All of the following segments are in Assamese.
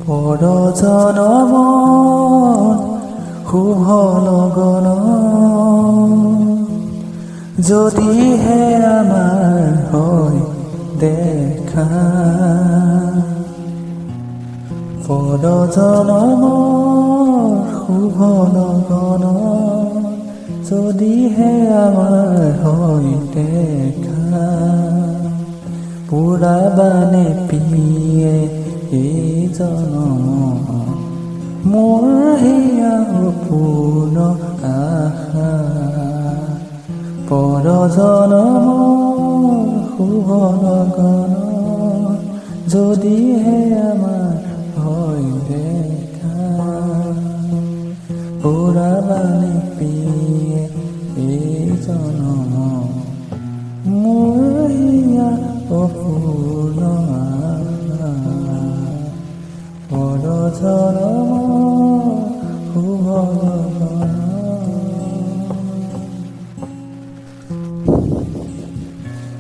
পৰজনমৰ শুভ লগনৰ যদিহে আমাৰ হয় দেখা পৰজনমৰ শুভ লগনৰ যদিহে আমাৰ হয় দেখা পুৰাবানে পিয়ে এই জনম মোৰ হিয়া পূৰ্ণ আশা পৰজনমৰ শুভ লগনৰ যদিহে আমাৰ হয় দেখা পুৰাবানে পিয়ে এই জনম মোৰ হিয়া অপূৰ্ণ আশা পৰজনমৰ শুভ লগনৰ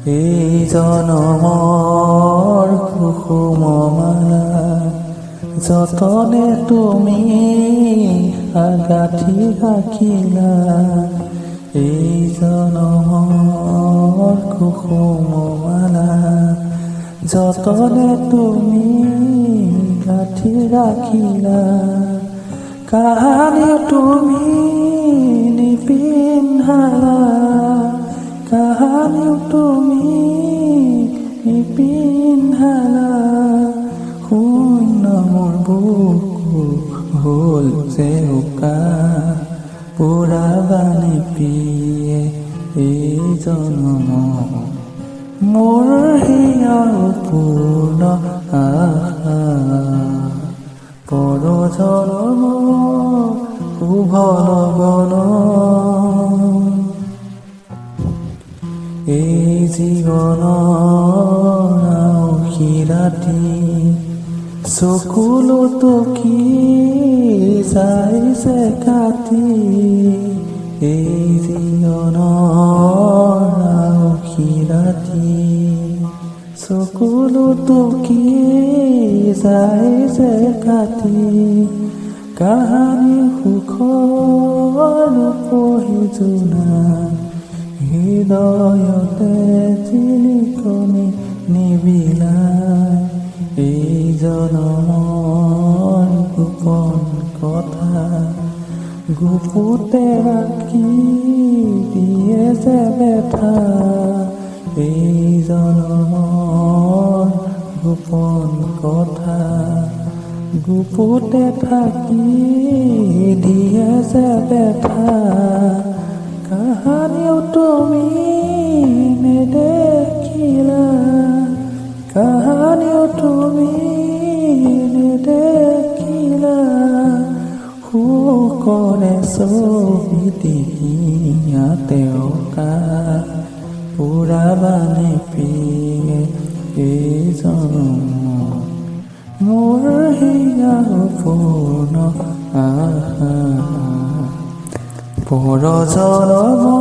এই জনমৰ কুসুম মালা যতনে তুমি আগাঠি ৰাখিলা এই জনমৰ কুসুম মালা যতনে তুমি গাঠি ৰাখিলা কাহানি তুমি নিপিন্ধালা কাহানি তুমি নিপিন্ধালা শূন্য মোৰ বুকু হ'ল জেউকা পুৰাবানে পিয়ে এই জনম মোৰ হিয়া পূৰ্ণ আশা পৰজনমৰ শুভ লগনৰ এই জীৱনৰ আউসী ৰাতি চকুলো টকি যাইছে কাটি এই জীৱনৰ আউসী ৰাতি চকুলো টকি যাইছে কাটি কাহানি সুখৰ পহি জোনা হৃদয়তে জিলিকনি নিবিলাই এই জনমৰ গোপন কথা গুপুতে ৰাখি দিয়ে যে বেথা এই জনমৰ গোপন কথা গুপুতে থাকি দিয়ে যে বেথা কাহানিও তুমি নেদেখিলা কাহানিও তুমি নেদেখিলা সুকৰে ছবিটি তেওঁকা পুৰাবানে পিয়ে এই জনম মোৰ হিয়া পূৰ্ণ আশা পৰজনমৰ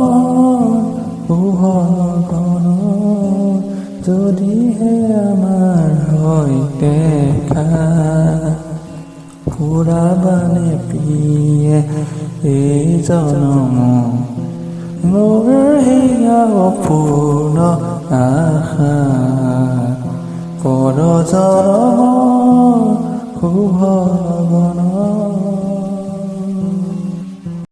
শুভ লগনৰ যদিহে আমাৰ হয় দেখা পুৰাবানে পিয়ে এই জনম মোৰ হিয়া পূৰ্ণ আশা পৰজনমৰ শুভ লগনৰ